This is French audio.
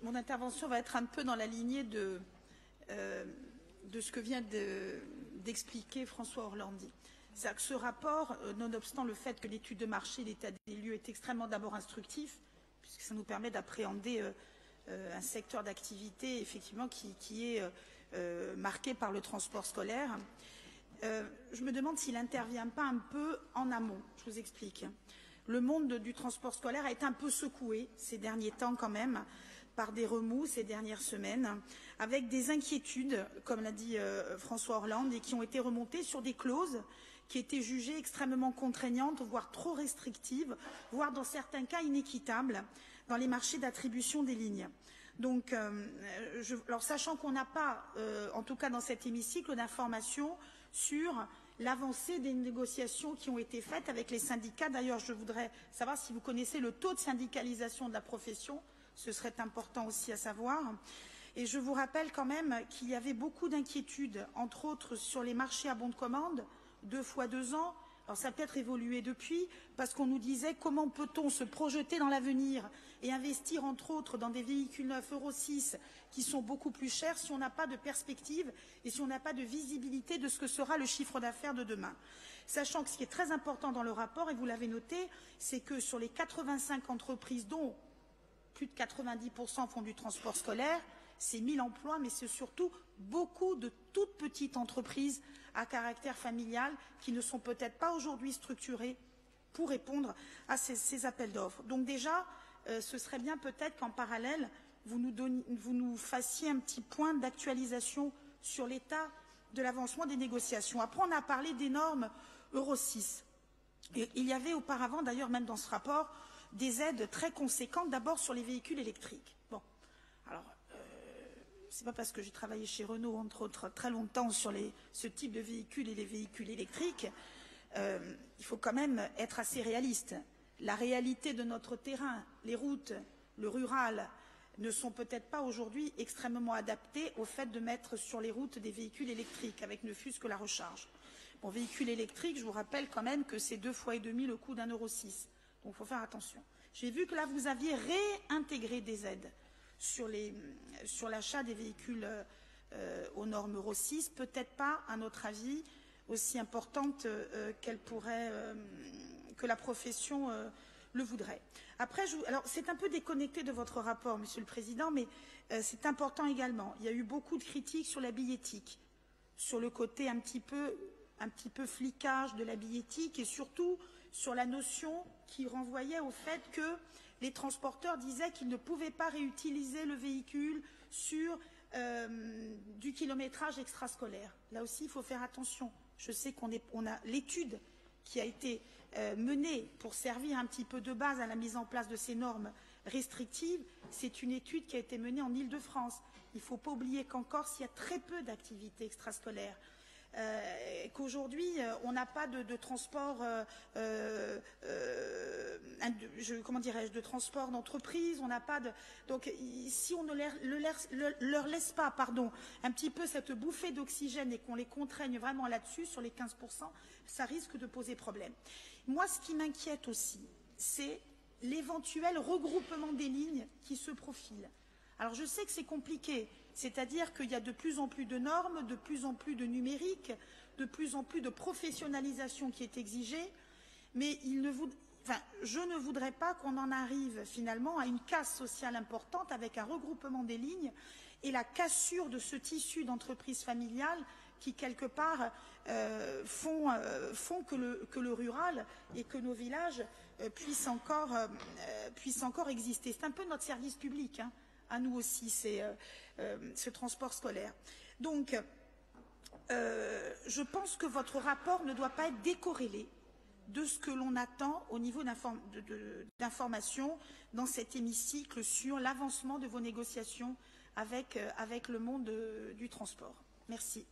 Mon intervention va être un peu dans la lignée de ce que vient d'expliquer François Orlandi. C'est-à-dire que ce rapport, nonobstant le fait que l'étude de marché, l'état des lieux est extrêmement d'abord instructif, puisque ça nous permet d'appréhender un secteur d'activité effectivement qui est marqué par le transport scolaire. Je me demande s'il n'intervient pas un peu en amont. Je vous explique. Le monde du transport scolaire a été un peu secoué ces derniers temps quand même, par des remous ces dernières semaines, avec des inquiétudes, comme l'a dit François Orlandi, et qui ont été remontées sur des clauses qui étaient jugées extrêmement contraignantes, voire trop restrictives, voire dans certains cas inéquitables, dans les marchés d'attribution des lignes. Donc, alors sachant qu'on n'a pas, en tout cas dans cet hémicycle, d'informations sur l'avancée des négociations qui ont été faites avec les syndicats. D'ailleurs, je voudrais savoir si vous connaissez le taux de syndicalisation de la profession. Ce serait important aussi à savoir. Et je vous rappelle quand même qu'il y avait beaucoup d'inquiétudes, entre autres sur les marchés à bon de commande, 2 fois 2 ans. Alors ça a peut-être évolué depuis, parce qu'on nous disait comment peut-on se projeter dans l'avenir et investir entre autres dans des véhicules neufs Euro 6 qui sont beaucoup plus chers si on n'a pas de perspective et si on n'a pas de visibilité de ce que sera le chiffre d'affaires de demain. Sachant que ce qui est très important dans le rapport, et vous l'avez noté, c'est que sur les 85 entreprises dont plus de 90% font du transport scolaire, c'est 1000 emplois, mais c'est surtout beaucoup de toutes petites entreprises à caractère familial qui ne sont peut-être pas aujourd'hui structurées pour répondre à ces appels d'offres. Donc déjà, ce serait bien peut-être qu'en parallèle, vous nous fassiez un petit point d'actualisation sur l'état de l'avancement des négociations. Après, on a parlé des normes Euro 6. Et il y avait auparavant, d'ailleurs même dans ce rapport, des aides très conséquentes, d'abord sur les véhicules électriques. Bon, alors, c'est pas parce que j'ai travaillé chez Renault, entre autres, très longtemps sur ce type de véhicules et les véhicules électriques, il faut quand même être assez réaliste. La réalité de notre terrain, les routes, le rural, ne sont peut-être pas aujourd'hui extrêmement adaptés au fait de mettre sur les routes des véhicules électriques, avec ne fût-ce que la recharge. Bon, véhicule électrique, je vous rappelle quand même que c'est 2 fois et demi le coût d'un Euro 6. Donc il faut faire attention. J'ai vu que là, vous aviez réintégré des aides sur l'achat des véhicules aux normes Euro 6, peut-être pas, à notre avis, aussi importante qu'elle pourrait, que la profession le voudrait. Après, alors c'est un peu déconnecté de votre rapport, Monsieur le Président, mais c'est important également. Il y a eu beaucoup de critiques sur la billettique, sur le côté un petit peu flicage de la billettique et surtout sur la notion qui renvoyait au fait que les transporteurs disaient qu'ils ne pouvaient pas réutiliser le véhicule sur du kilométrage extrascolaire. Là aussi, il faut faire attention. Je sais qu'on a l'étude qui a été menée pour servir un petit peu de base à la mise en place de ces normes restrictives. C'est une étude qui a été menée en Île-de-France. Il ne faut pas oublier qu'en Corse, il y a très peu d'activités extrascolaires. Qu'aujourd'hui, on n'a pas de transport, comment dirais-je, de transport d'entreprise, on n'a pas de... Donc, si on ne leur laisse pas, pardon, un petit peu cette bouffée d'oxygène et qu'on les contraigne vraiment là-dessus, sur les 15%, ça risque de poser problème. Moi, ce qui m'inquiète aussi, c'est l'éventuel regroupement des lignes qui se profile. Alors, je sais que c'est compliqué. C'est-à-dire qu'il y a de plus en plus de normes, de plus en plus de numérique, de plus en plus de professionnalisation qui est exigée, mais je ne voudrais pas qu'on en arrive finalement à une casse sociale importante avec un regroupement des lignes et la cassure de ce tissu d'entreprises familiales qui, quelque part, font que le rural et que nos villages puissent encore exister. C'est un peu notre service public, hein. À nous aussi, c'est ce transport scolaire. Donc, je pense que votre rapport ne doit pas être décorrélé de ce que l'on attend au niveau d'information dans cet hémicycle sur l'avancement de vos négociations avec le monde du transport. Merci.